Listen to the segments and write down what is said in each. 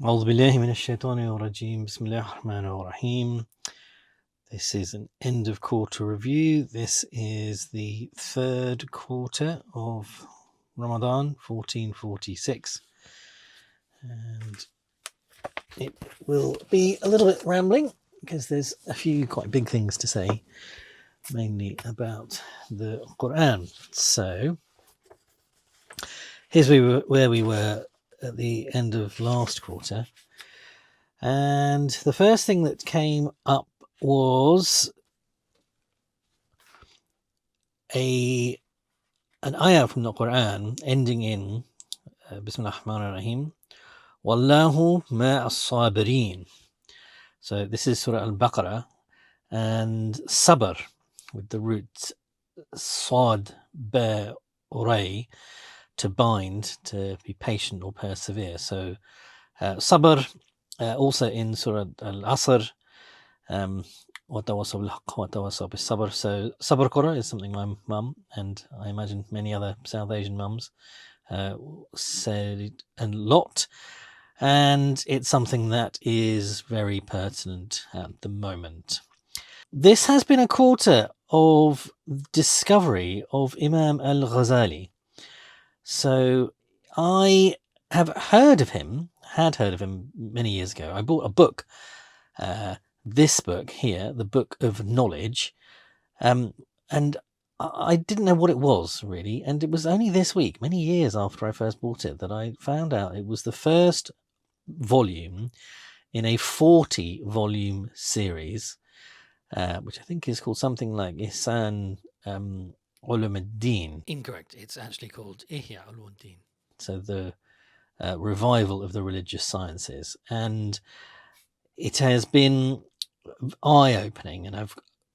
أعوذ بالله من الشيطان الرجيم بسم الله الرحمن الرحيم. This is an end of quarter review. This is the third quarter of Ramadan 1446, and it will be a little bit rambling because there's a few quite big things to say, mainly about the Qur'an. So here's where we were at the end of last quarter. And the first thing that came up was an ayah from the Qur'an ending in Bismillah ar-Rahman ar-Rahim, Wallahu ma'as-sabirin. So this is Surah Al-Baqarah, and sabr with the root sad ba uray, to bind, to be patient or persevere. So sabr also in Surah Al-Asr, وَتَوَصَّوْا بِالْحَقِّ وَتَوَصَّوْا بِالصَّبْرِ. So sabr Qur'an is something my mum, and I imagine many other South Asian mums, said a lot, and it's something that is very pertinent at the moment. This has been a quarter of discovery of Imam al-Ghazali. So I had heard of him many years ago. I bought a book, this book here, the Book of Knowledge, and I didn't know what it was really, and it was only this week, many years after I first bought it, that I found out it was the first volume in a 40-volume series, which I think is called something like Ihsan Ulum ad-Din. Incorrect, it's actually called Ihya Ulum ad-Din. So the revival of the religious sciences, and it has been eye-opening, and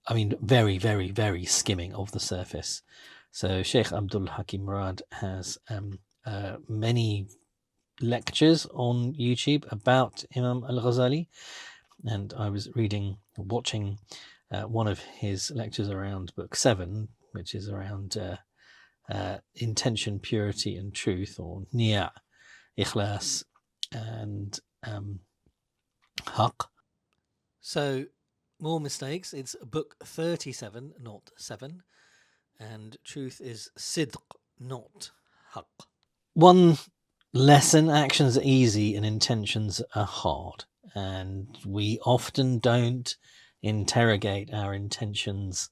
I mean very, very, very skimming of the surface. So Sheikh Abdul Hakim Murad has many lectures on YouTube about Imam al-Ghazali, and I was watching one of his lectures around book 7, which is around intention, purity and truth, or niya, ikhlas and haqq. So more mistakes, it's book 37, not 7, and truth is sidq, not haqq. One lesson: actions are easy and intentions are hard, and we often don't interrogate our intentions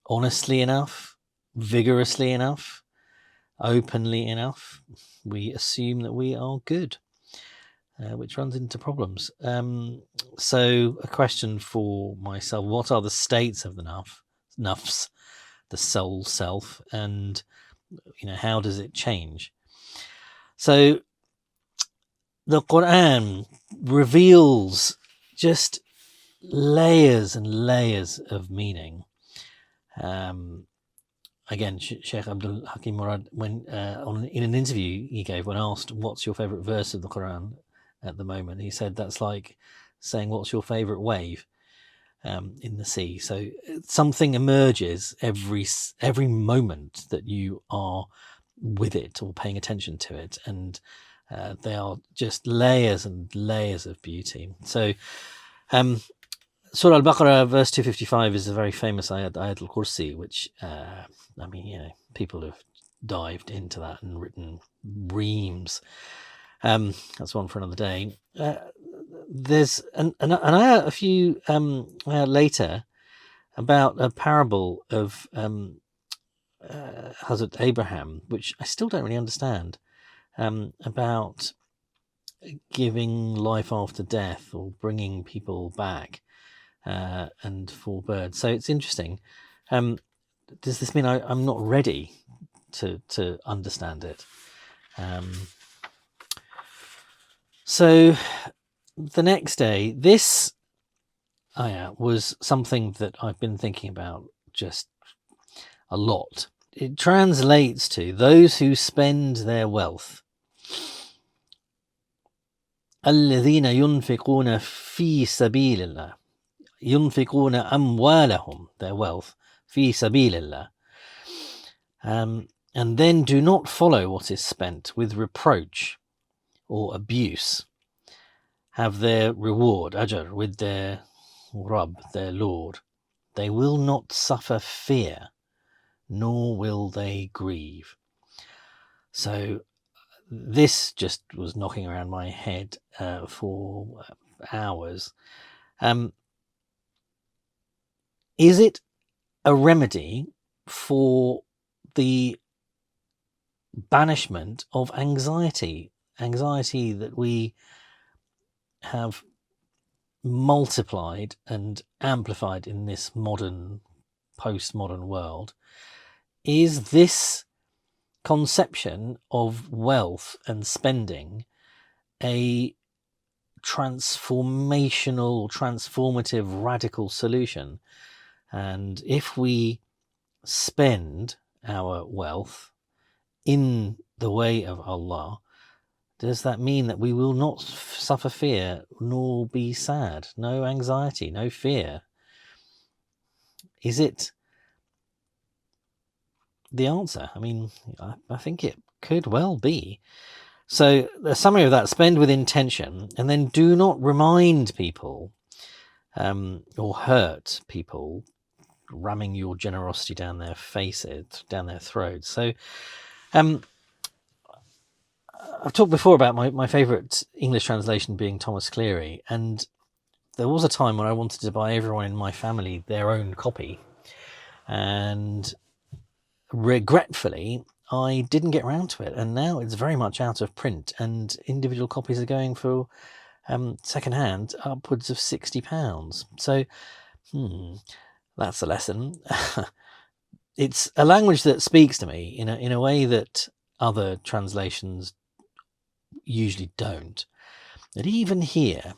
honestly enough, vigorously enough, openly enough. We assume that we are good, which runs into problems. So a question for myself: what are the states of the nafs, the soul self, and how does it change? So the Qur'an reveals just layers and layers of meaning. Again, Sheikh Abdul Hakim Murad, in an interview he gave, when asked what's your favorite verse of the Qur'an at the moment, he said that's like saying what's your favorite wave in the sea. So something emerges every moment that you are with it or paying attention to it, and they are just layers and layers of beauty. So Surah Al-Baqarah verse 255 is a very famous ayat al-Kursi, which people have dived into that and written reams. That's one for another day. There's an ayah a few later about a parable of Hazrat Abraham, which I still don't really understand, about giving life after death or bringing people back, and for birds. So it's interesting. Does this mean I'm not ready to understand it? So the next day, this ayah was something that I've been thinking about just a lot. It translates to those who spend their wealth. الذين ينفقون في سبيل الله, ينفقون أموالهم, their wealth, في سبيل الله, and then do not follow what is spent with reproach or abuse. have their reward, ajr, with their Rabb, their Lord. They will not suffer fear, nor will they grieve. So this just was knocking around my head for hours. Is it a remedy for the banishment of anxiety that we have multiplied and amplified in this modern, postmodern world? Is this conception of wealth and spending a transformative, radical solution? And if we spend our wealth in the way of Allah, does that mean that we will not suffer fear nor be sad? No anxiety, no fear? Is it the answer? I mean, I think it could well be. So the summary of that: spend with intention, and then do not remind people or hurt people, ramming your generosity down their faces, down their throats. So I've talked before about my favourite English translation being Thomas Cleary, and there was a time when I wanted to buy everyone in my family their own copy, and regretfully I didn't get around to it, and now it's very much out of print, and individual copies are going for second-hand upwards of £60. So that's a lesson. It's a language that speaks to me in a way that other translations usually don't. But even here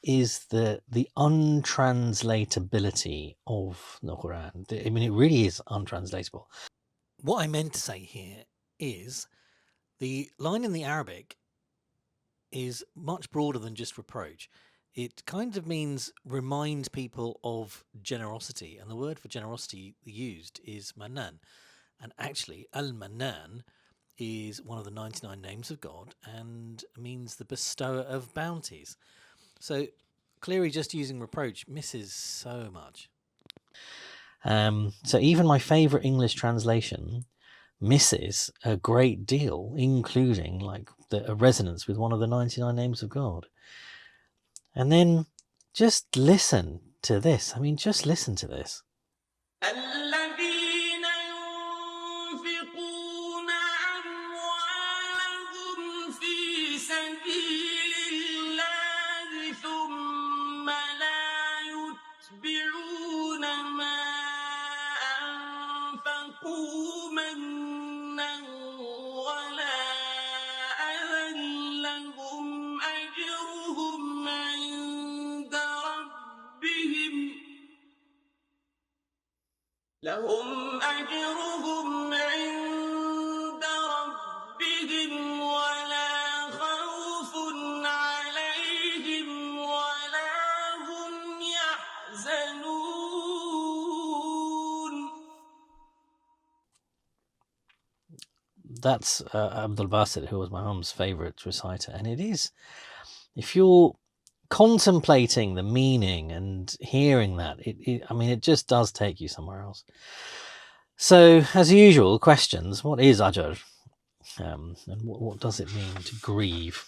is the untranslatability of the Qur'an. I mean, it really is untranslatable. What I meant to say here is the line in the Arabic is much broader than just reproach. It kind of means remind people of generosity, and the word for generosity used is manan. And actually, al-Manan is one of the 99 names of God and means the bestower of bounties. So Cleary just using reproach misses so much. So even my favourite English translation misses a great deal, including like a resonance with one of the 99 names of God. And then just listen to this. I mean, just listen to this. لهم أجرهم عند ربهم ولا خوف عليهم ولا هم يحزنون. That's Abdul Basit, who was my mum's favourite reciter. And it is, if you're contemplating the meaning and hearing that, I mean, it just does take you somewhere else. So, as usual, questions. What is ajr? And what does it mean to grieve?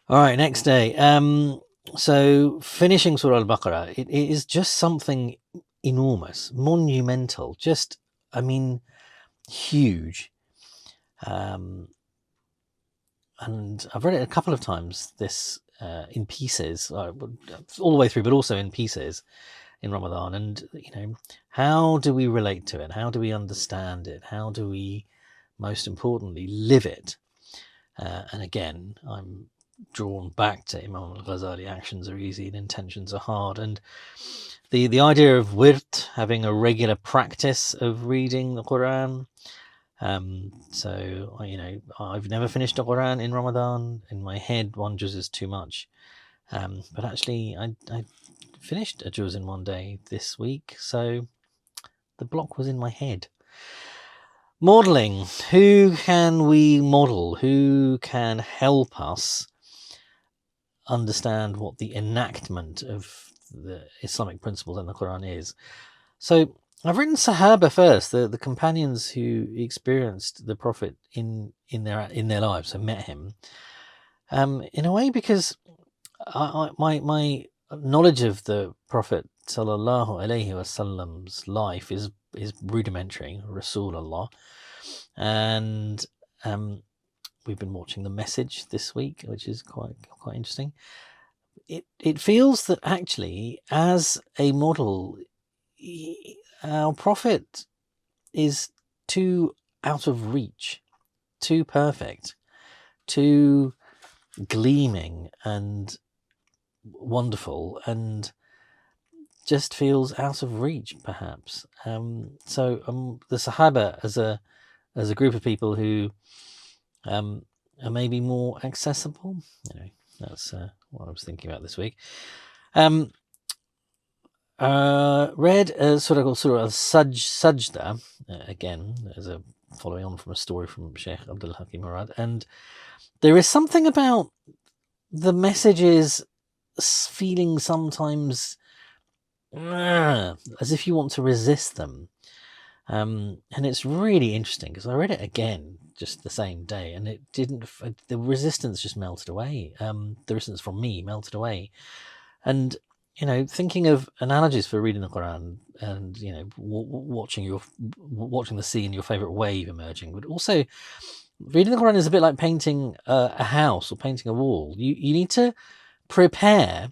All right, next day. So, finishing Surah Al-Baqarah, it is just something enormous, monumental, just, I mean, huge. And I've read it a couple of times, this in pieces, all the way through, but also in pieces in Ramadan. And, you know, how do we relate to it? How do we understand it? How do we, most importantly, live it? And again, I'm drawn back to Imam al-Ghazali, actions are easy and intentions are hard. And the idea of wirt, having a regular practice of reading the Qur'an. So, you know, I've never finished the Qur'an in Ramadan. In my head, one juz is too much. But actually, I finished a juz in one day this week. So the block was in my head. Modelling. Who can we model? Who can help us understand what the enactment of the Islamic principles in the Qur'an is. So I've written Sahaba first, the companions who experienced the Prophet in their lives, so met him, in a way, because my knowledge of the Prophet sallallahu alaihi wasallam's life is rudimentary, Rasulullah, and we've been watching The Message this week, which is quite interesting. It feels that actually, as a model, our Prophet is too out of reach, too perfect, too gleaming and wonderful, and just feels out of reach, perhaps. So the Sahaba as a group of people who are maybe more accessible. That's what I was thinking about this week. Read Surah Sajda, again, as a following on from a story from Sheikh Abdul Hakim Murad, and there is something about the messages feeling sometimes as if you want to resist them, and it's really interesting because I read it again just the same day, and it didn't. The resistance just melted away. The resistance from me melted away, and thinking of analogies for reading the Quran, and watching the sea in your favorite wave emerging, but also reading the Quran is a bit like painting a house or painting a wall. You need to prepare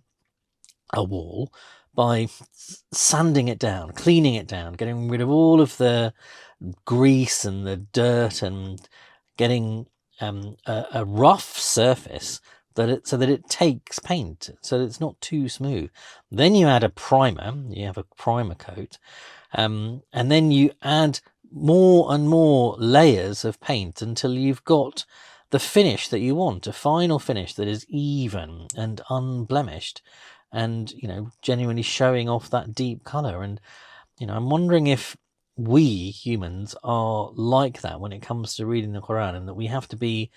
a wall by sanding it down, cleaning it down, getting rid of all of the grease and the dirt, and getting a rough surface so that it takes paint, so that it's not too smooth. Then you add a primer, you have a primer coat, and then you add more and more layers of paint until you've got the finish that you want, a final finish that is even and unblemished, and genuinely showing off that deep color. And I'm wondering if we humans are like that when it comes to reading the Quran, and that we have to be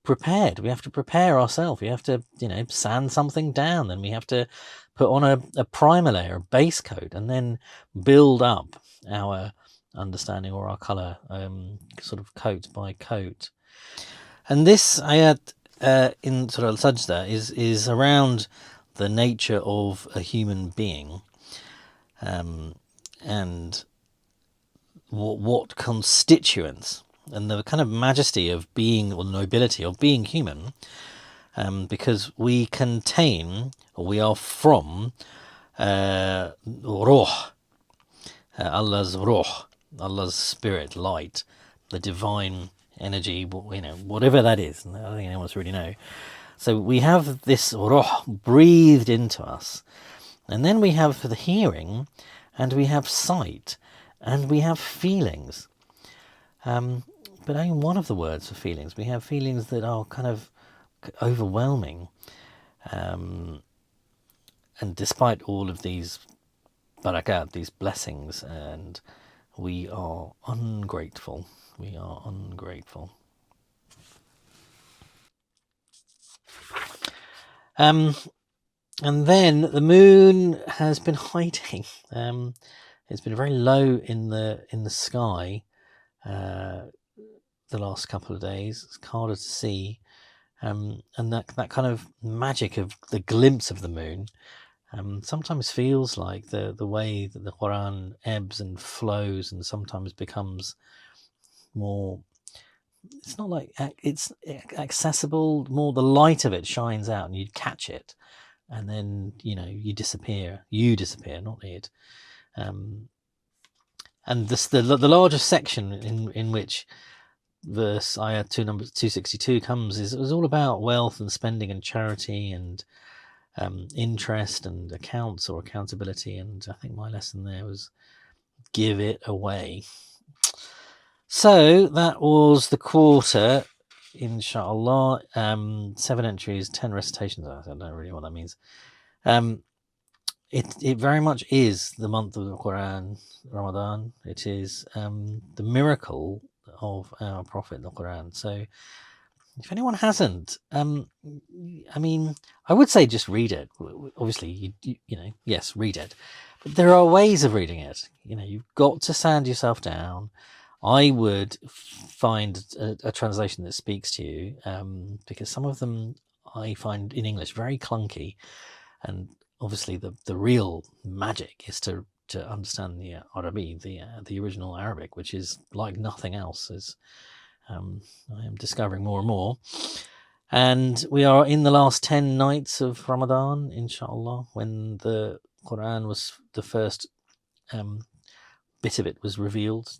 prepared. We have to prepare ourselves. We have to sand something down, then we have to put on a primer layer, a base coat, and then build up our understanding or our color, sort of coat by coat. And this ayat in Surah Al-Sajda is around the nature of a human being, and what constituents, and the kind of majesty of being, or nobility of being human, because we contain, or we are from ruh, Allah's ruh, Allah's spirit, light, the divine energy, whatever that is. I don't think anyone wants to really know. So we have this ruh breathed into us, and then we have the hearing, and we have sight, and we have feelings. But only one of the words for feelings. We have feelings that are kind of overwhelming. And despite all of these barakat, these blessings, and we are ungrateful. We are ungrateful. And then the moon has been hiding. It's been very low in the sky the last couple of days. It's harder to see, and that kind of magic of the glimpse of the moon sometimes feels like the way that the Quran ebbs and flows, and sometimes becomes more. It's not like it's accessible. More, the light of it shines out, and you catch it, and then you disappear. You disappear, not it. And the larger section in which verse ayah 2 number 262 comes is all about wealth and spending and charity and interest and accounts or accountability. And I think my lesson there was give it away. So that was the quarter, inshallah. 7 entries, 10 recitations. I don't know really what that means. It very much is the month of the Quran, Ramadan. It is the miracle of our Prophet, the Quran. So if anyone hasn't, I mean, I would say just read it. Obviously, you know, yes, read it. But there are ways of reading it. You know, you've got to sand yourself down. I would find a translation that speaks to you, because some of them I find in English very clunky, and obviously the real magic is to understand the Arabi, the original Arabic, which is like nothing else. Is I am discovering more and more. And we are in the last 10 nights of Ramadan, inshallah, when the Qur'an was the first bit of it was revealed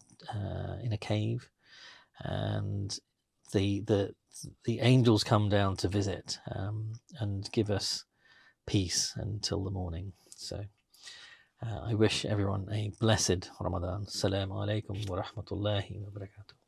in a cave, and the angels come down to visit and give us peace until the morning. So I wish everyone a blessed Ramadan. Assalamu alaikum wa rahmatullahi wa barakatuh.